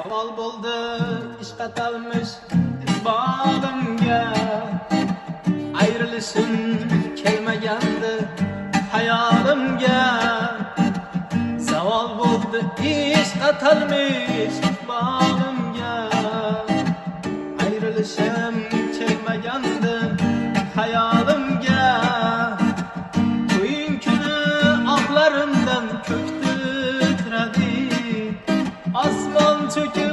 Savol bo'ldi ishq atalmish iqbolimga, ayrilishim kelmagandi hayolimga. Savol bo'ldi ishq atalmish iqbolimga, ayrilishim kelmagandi hayolimga. O'yin kuni oqlarimdan ko'k titradi, osmon cho'kib